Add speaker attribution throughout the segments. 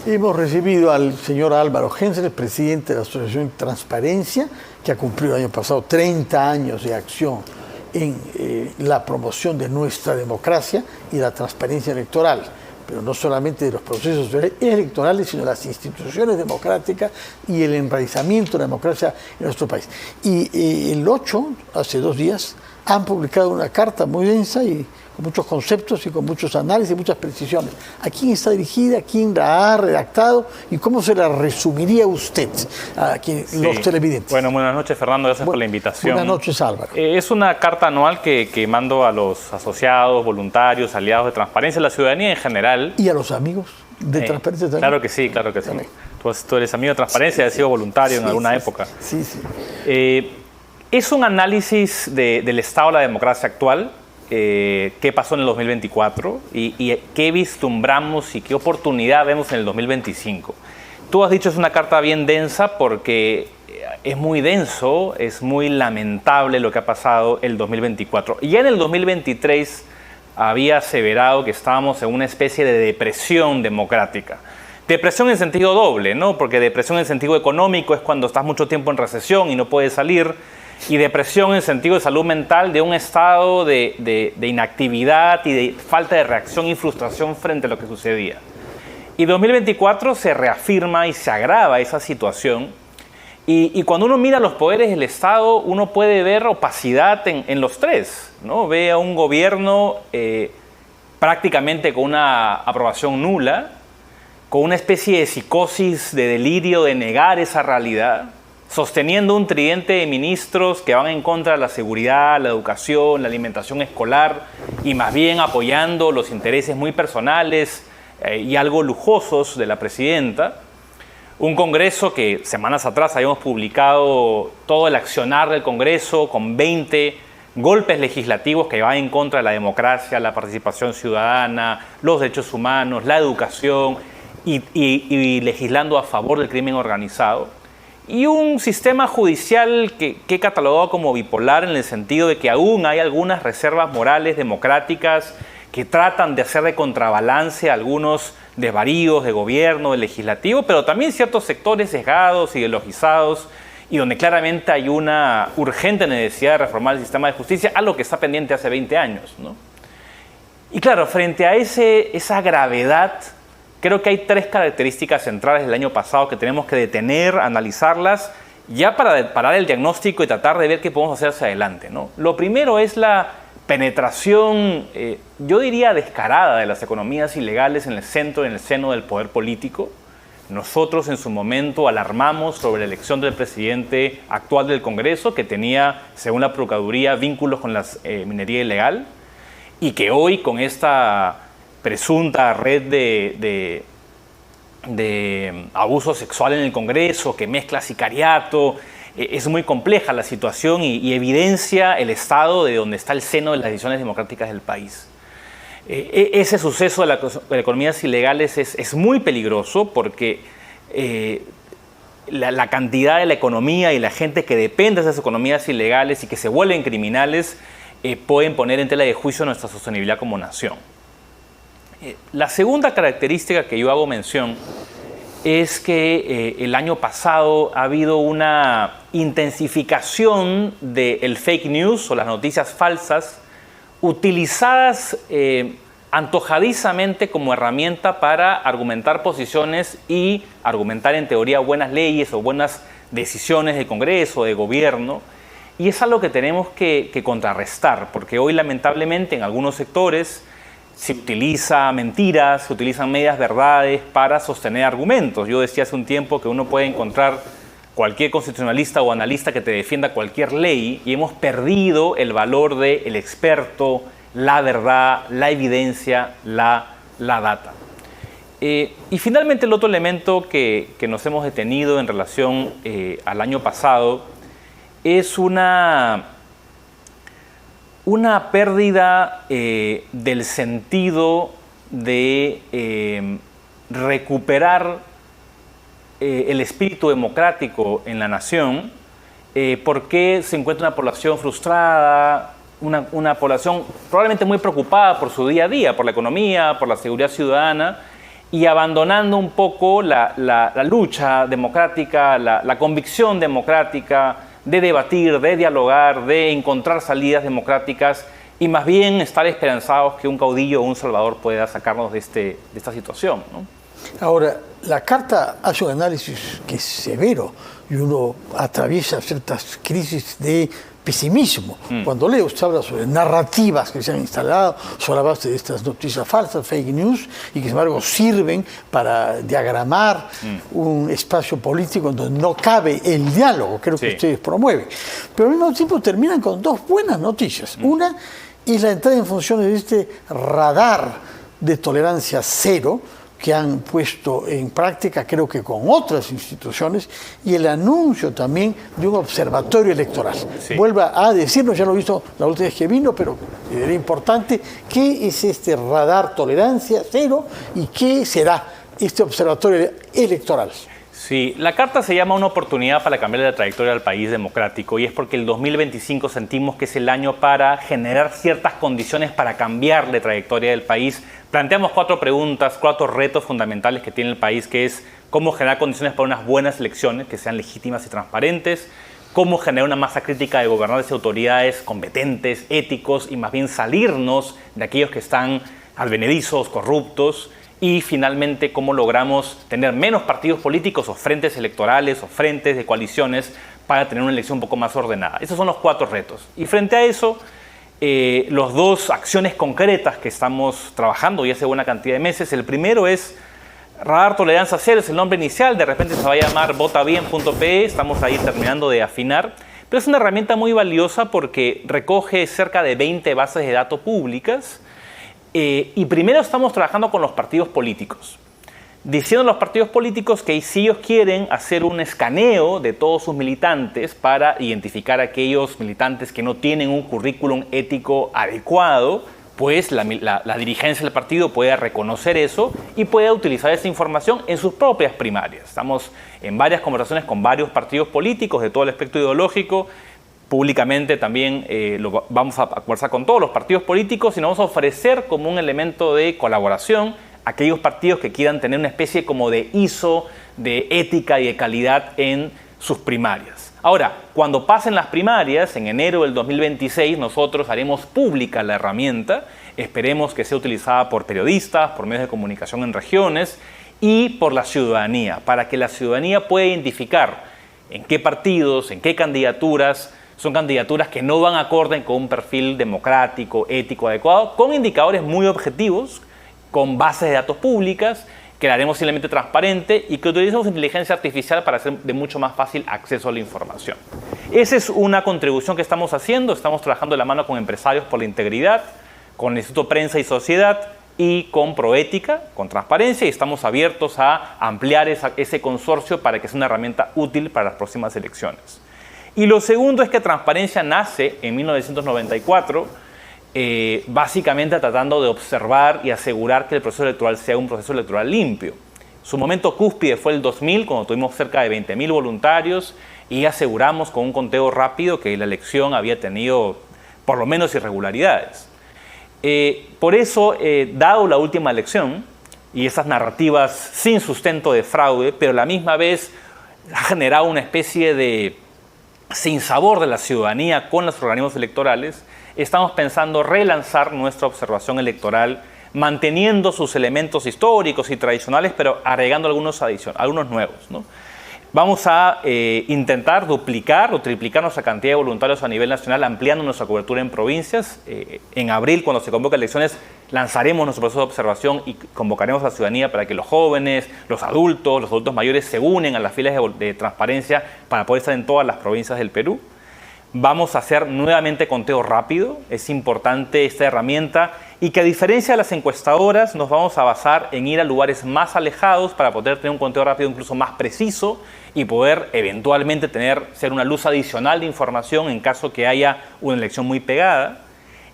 Speaker 1: Hemos recibido al señor Álvaro Hensler, presidente de la Asociación Transparencia, que ha cumplido el año pasado 30 años de acción en la promoción de nuestra democracia y la transparencia electoral, pero no solamente de los procesos electorales, sino de las instituciones democráticas y el enraizamiento de la democracia en nuestro país. Y el 8, hace 2 días, han publicado una carta muy densa y con muchos conceptos y con muchos análisis y muchas precisiones. ¿A quién está dirigida? ¿Quién la ha redactado? ¿Y cómo se la resumiría usted a los televidentes?
Speaker 2: Bueno, buenas noches, Fernando. Gracias por la invitación.
Speaker 1: Buenas noches, Álvaro.
Speaker 2: Es una carta anual que mando a los asociados, voluntarios, aliados de Transparencia, a la ciudadanía en general.
Speaker 1: ¿Y a los amigos de Transparencia también?
Speaker 2: Claro que sí, claro que sí. Tú eres amigo de Transparencia, has sido voluntario en alguna época.
Speaker 1: Sí.
Speaker 2: Es un análisis del estado de la democracia actual, qué pasó en el 2024 y qué vislumbramos y qué oportunidad vemos en el 2025. Tú has dicho es una carta bien densa porque es muy denso, es muy lamentable lo que ha pasado el 2024. Ya en el 2023 había aseverado que estábamos en una especie de depresión democrática. Depresión en sentido doble, ¿no? Porque depresión en sentido económico es cuando estás mucho tiempo en recesión y no puedes salir. Y depresión en sentido de salud mental, de un estado de inactividad y de falta de reacción y frustración frente a lo que sucedía. Y 2024 se reafirma y se agrava esa situación. Y cuando uno mira los poderes del Estado, uno puede ver opacidad en los tres, ¿no? Ve a un gobierno prácticamente con una aprobación nula, con una especie de psicosis, de delirio, de negar esa realidad, sosteniendo un tridente de ministros que van en contra de la seguridad, la educación, la alimentación escolar y más bien apoyando los intereses muy personales y algo lujosos de la presidenta. Un Congreso que semanas atrás habíamos publicado todo el accionar del Congreso con 20 golpes legislativos que van en contra de la democracia, la participación ciudadana, los derechos humanos, la educación y legislando a favor del crimen organizado. Y un sistema judicial que he catalogado como bipolar en el sentido de que aún hay algunas reservas morales democráticas que tratan de hacer de contrabalance a algunos desvaríos de gobierno, de legislativo, pero también ciertos sectores sesgados, ideologizados, y donde claramente hay una urgente necesidad de reformar el sistema de justicia, algo que está pendiente hace 20 años, ¿no? Y claro, frente a esa gravedad, creo que hay 3 características centrales del año pasado que tenemos que detener, analizarlas, ya para parar el diagnóstico y tratar de ver qué podemos hacer hacia adelante, ¿no? Lo primero es la penetración, yo diría descarada, de las economías ilegales en el seno del poder político. Nosotros en su momento alarmamos sobre la elección del presidente actual del Congreso, que tenía, según la Procuraduría, vínculos con la minería ilegal, y que hoy con esta presunta red de abuso sexual en el Congreso, que mezcla sicariato, es muy compleja la situación y evidencia el estado de donde está el seno de las decisiones democráticas del país. Ese suceso de las economías ilegales es muy peligroso porque la cantidad de la economía y la gente que depende de esas economías ilegales y que se vuelven criminales pueden poner en tela de juicio nuestra sostenibilidad como nación. La segunda característica que yo hago mención es que el año pasado ha habido una intensificación del fake news o las noticias falsas utilizadas antojadizamente como herramienta para argumentar posiciones y argumentar en teoría buenas leyes o buenas decisiones del Congreso, de gobierno. Y es algo que tenemos que contrarrestar, porque hoy lamentablemente en algunos sectores se utiliza mentiras, se utilizan medias verdades para sostener argumentos. Yo decía hace un tiempo que uno puede encontrar cualquier constitucionalista o analista que te defienda cualquier ley y hemos perdido el valor del experto, la verdad, la evidencia, la data. Y finalmente el otro elemento que nos hemos detenido en relación al año pasado es una pérdida del sentido de recuperar el espíritu democrático en la nación, porque se encuentra una población frustrada, una población probablemente muy preocupada por su día a día, por la economía, por la seguridad ciudadana, y abandonando un poco la lucha democrática, la convicción democrática de debatir, de dialogar, de encontrar salidas democráticas y más bien estar esperanzados que un caudillo o un salvador pueda sacarnos de esta situación, ¿no?
Speaker 1: Ahora, la carta hace un análisis que es severo y uno atraviesa ciertas crisis de pesimismo. Cuando leo, usted habla sobre narrativas que se han instalado sobre la base de estas noticias falsas, fake news, y que sin embargo sirven para diagramar un espacio político en donde no cabe el diálogo, creo que ustedes promueven. Pero al mismo tiempo terminan con dos buenas noticias. Una es la entrada en funciones de este radar de tolerancia cero, que han puesto en práctica, creo que con otras instituciones, y el anuncio también de un observatorio electoral. Sí. Vuelva a decirnos, ya lo he visto la última vez que vino, pero era importante, ¿qué es este radar tolerancia cero y qué será este observatorio electoral?
Speaker 2: Sí, la carta se llama una oportunidad para cambiar la trayectoria del país democrático, y es porque el 2025 sentimos que es el año para generar ciertas condiciones para cambiar la trayectoria del país. Planteamos 4 preguntas, 4 retos fundamentales que tiene el país, que es cómo generar condiciones para unas buenas elecciones que sean legítimas y transparentes, cómo generar una masa crítica de gobernantes y autoridades competentes, éticos, y más bien salirnos de aquellos que están advenedizos, corruptos, y finalmente cómo logramos tener menos partidos políticos o frentes electorales o frentes de coaliciones para tener una elección un poco más ordenada. Esos son los 4 retos. Y frente a eso, los 2 acciones concretas que estamos trabajando ya hace buena cantidad de meses. El primero es Radar Tolerancia Cero, es el nombre inicial, de repente se va a llamar votabien.pe, estamos ahí terminando de afinar, pero es una herramienta muy valiosa porque recoge cerca de 20 bases de datos públicas. Y primero estamos trabajando con los partidos políticos, diciendo a los partidos políticos que si ellos quieren hacer un escaneo de todos sus militantes para identificar a aquellos militantes que no tienen un currículum ético adecuado, pues la dirigencia del partido pueda reconocer eso y pueda utilizar esa información en sus propias primarias. Estamos en varias conversaciones con varios partidos políticos de todo el espectro ideológico. Públicamente también vamos a conversar con todos los partidos políticos y nos vamos a ofrecer como un elemento de colaboración a aquellos partidos que quieran tener una especie como de ISO de ética y de calidad en sus primarias. Ahora, cuando pasen las primarias, en enero del 2026, nosotros haremos pública la herramienta. Esperemos que sea utilizada por periodistas, por medios de comunicación en regiones y por la ciudadanía, para que la ciudadanía pueda identificar en qué partidos, en qué candidaturas, son candidaturas que no van acorde con un perfil democrático, ético adecuado, con indicadores muy objetivos, con bases de datos públicas, que la haremos simplemente transparente y que utilicemos inteligencia artificial para hacer de mucho más fácil acceso a la información. Esa es una contribución que estamos haciendo. Estamos trabajando de la mano con Empresarios por la Integridad, con el Instituto Prensa y Sociedad y con Proética, con Transparencia, y estamos abiertos a ampliar ese consorcio para que sea una herramienta útil para las próximas elecciones. Y lo segundo es que Transparencia nace en 1994, básicamente tratando de observar y asegurar que el proceso electoral sea un proceso electoral limpio. Su momento cúspide fue el 2000, cuando tuvimos cerca de 20.000 voluntarios y aseguramos con un conteo rápido que la elección había tenido por lo menos irregularidades. Por eso, dado la última elección y esas narrativas sin sustento de fraude, pero a la misma vez ha generado una especie de sinsabor de la ciudadanía con los organismos electorales, estamos pensando relanzar nuestra observación electoral, manteniendo sus elementos históricos y tradicionales, pero agregando algunos nuevos, ¿no? Vamos a intentar duplicar o triplicar nuestra cantidad de voluntarios a nivel nacional, ampliando nuestra cobertura en provincias. En abril, cuando se convoquen elecciones, lanzaremos nuestro proceso de observación y convocaremos a la ciudadanía para que los jóvenes, los adultos mayores se unen a las filas de Transparencia para poder estar en todas las provincias del Perú. Vamos a hacer nuevamente conteo rápido. Es importante esta herramienta y que, a diferencia de las encuestadoras, nos vamos a basar en ir a lugares más alejados para poder tener un conteo rápido incluso más preciso y poder eventualmente ser una luz adicional de información en caso que haya una elección muy pegada.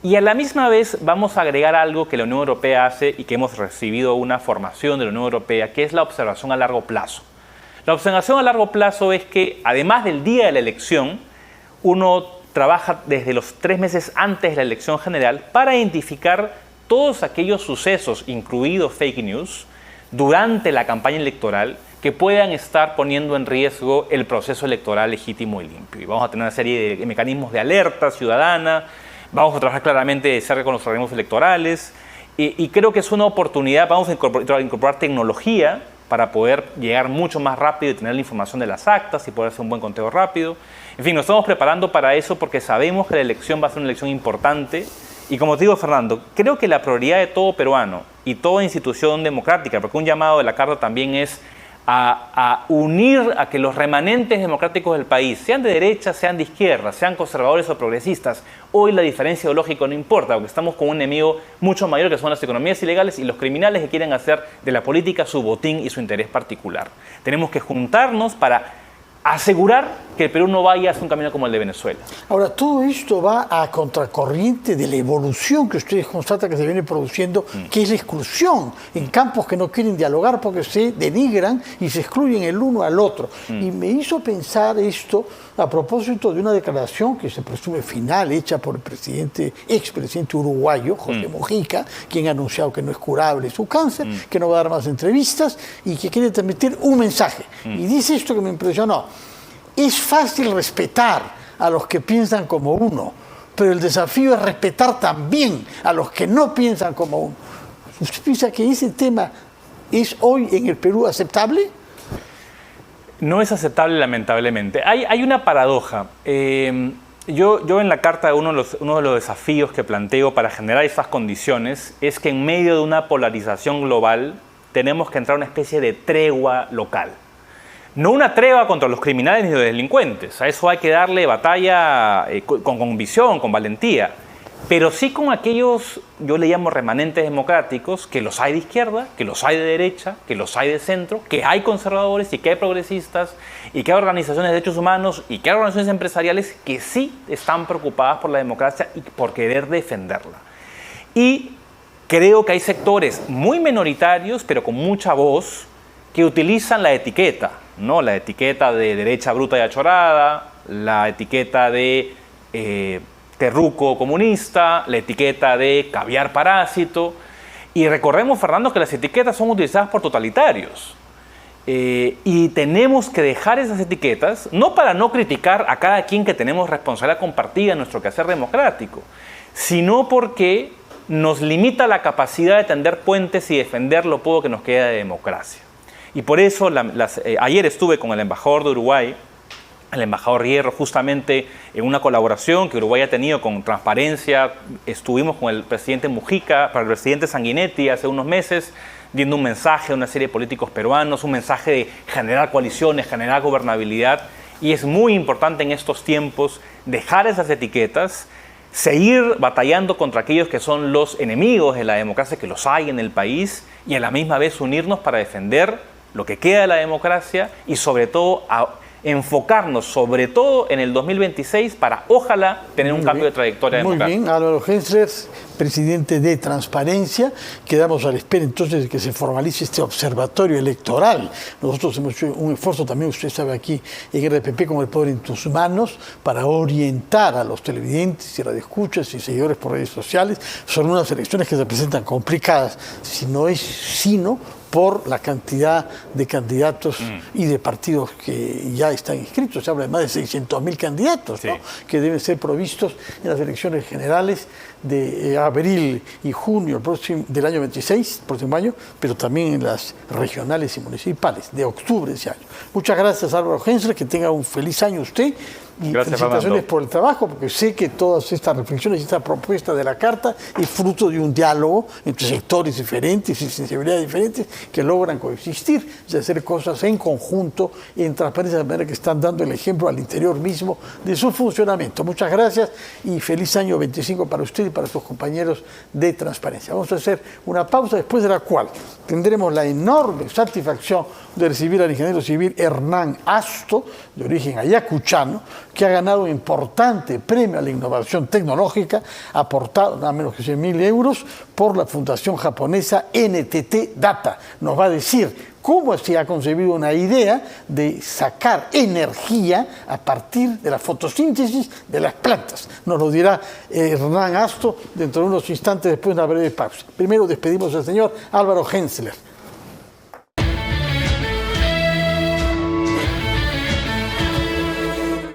Speaker 2: Y a la misma vez vamos a agregar algo que la Unión Europea hace y que hemos recibido una formación de la Unión Europea, que es la observación a largo plazo. La observación a largo plazo es que, además del día de la elección, uno trabaja desde los 3 meses antes de la elección general para identificar todos aquellos sucesos, incluidos fake news, durante la campaña electoral que puedan estar poniendo en riesgo el proceso electoral legítimo y limpio. Y vamos a tener una serie de mecanismos de alerta ciudadana, vamos a trabajar claramente de cerca con los organismos electorales y creo que es una oportunidad, vamos a incorporar tecnología para poder llegar mucho más rápido y tener la información de las actas y poder hacer un buen conteo rápido. En fin, nos estamos preparando para eso porque sabemos que la elección va a ser una elección importante. Y como te digo, Fernando, creo que la prioridad de todo peruano y toda institución democrática, porque un llamado de la Carta también es a unir a que los remanentes democráticos del país, sean de derecha, sean de izquierda, sean conservadores o progresistas, hoy la diferencia ideológica no importa, porque estamos con un enemigo mucho mayor que son las economías ilegales y los criminales que quieren hacer de la política su botín y su interés particular. Tenemos que juntarnos para asegurar que el Perú no vaya hacia un camino como el de Venezuela.
Speaker 1: Ahora, todo esto va a contracorriente de la evolución que ustedes constatan que se viene produciendo, que es la exclusión en campos que no quieren dialogar porque se denigran y se excluyen el uno al otro. Y me hizo pensar esto a propósito de una declaración que se presume final, hecha por el expresidente uruguayo, José Mujica, quien ha anunciado que no es curable su cáncer, que no va a dar más entrevistas y que quiere transmitir un mensaje. Y dice esto que me impresionó. Es fácil respetar a los que piensan como uno, pero el desafío es respetar también a los que no piensan como uno. ¿Usted piensa que ese tema es hoy en el Perú aceptable?
Speaker 2: No es aceptable, lamentablemente. Hay una paradoja. Yo en la carta, uno de los desafíos que planteo para generar estas condiciones es que en medio de una polarización global tenemos que entrar a una especie de tregua local. No una tregua contra los criminales ni los delincuentes, a eso hay que darle batalla con convicción, con valentía, pero sí con aquellos, yo le llamo remanentes democráticos, que los hay de izquierda, que los hay de derecha, que los hay de centro, que hay conservadores y que hay progresistas y que hay organizaciones de derechos humanos y que hay organizaciones empresariales que sí están preocupadas por la democracia y por querer defenderla. Y creo que hay sectores muy minoritarios, pero con mucha voz, que utilizan la etiqueta, ¿no? La etiqueta de derecha bruta y achorada, la etiqueta de terruco comunista, la etiqueta de caviar parásito. Y recordemos, Fernando, que las etiquetas son utilizadas por totalitarios. Y tenemos que dejar esas etiquetas, no para no criticar a cada quien que tenemos responsabilidad compartida en nuestro quehacer democrático, sino porque nos limita la capacidad de tender puentes y defender lo poco que nos queda de democracia. Y por eso ayer estuve con el embajador de Uruguay, el embajador Hierro, justamente en una colaboración que Uruguay ha tenido con Transparencia. Estuvimos con el presidente Mujica, para el presidente Sanguinetti hace unos meses, dando un mensaje a una serie de políticos peruanos, un mensaje de generar coaliciones, generar gobernabilidad. Y es muy importante en estos tiempos dejar esas etiquetas, seguir batallando contra aquellos que son los enemigos de la democracia, que los hay en el país, y a la misma vez unirnos para defender lo que queda de la democracia y sobre todo enfocarnos sobre todo en el 2026 para ojalá tener un cambio de trayectoria democrática.
Speaker 1: Muy bien, Álvaro Hensler, presidente de Transparencia. Quedamos a la espera entonces de que se formalice este observatorio electoral. Nosotros hemos hecho un esfuerzo también, usted sabe, aquí en RPP, como el poder en tus manos, para orientar a los televidentes y radioescuchas y seguidores por redes sociales sobre unas elecciones que se presentan complicadas, sino por la cantidad de candidatos y de partidos que ya están inscritos. Se habla de más de 600.000 candidatos, ¿no? Que deben ser provistos en las elecciones generales de abril y junio del año 26, próximo año, pero también en las regionales y municipales de octubre de ese año. Muchas gracias, Álvaro Hensler, que tenga un feliz año usted. Y
Speaker 2: gracias,
Speaker 1: felicitaciones
Speaker 2: Fernando,
Speaker 1: por el trabajo, porque sé que todas estas reflexiones y esta propuesta de la Carta es fruto de un diálogo entre sectores diferentes y sensibilidades diferentes que logran coexistir, de hacer cosas en conjunto, en transparencia, de manera que están dando el ejemplo al interior mismo de su funcionamiento. Muchas gracias y feliz año 25 para usted y para sus compañeros de Transparencia. Vamos a hacer una pausa, después de la cual tendremos la enorme satisfacción de recibir al ingeniero civil Hernán Asto, de origen ayacuchano, que ha ganado un importante premio a la innovación tecnológica, aportado nada menos que 100.000 euros por la fundación japonesa NTT Data. Nos va a decir cómo se ha concebido una idea de sacar energía a partir de la fotosíntesis de las plantas. Nos lo dirá Hernán Asto dentro de unos instantes después de una breve pausa. Primero despedimos al señor Álvaro Hensler.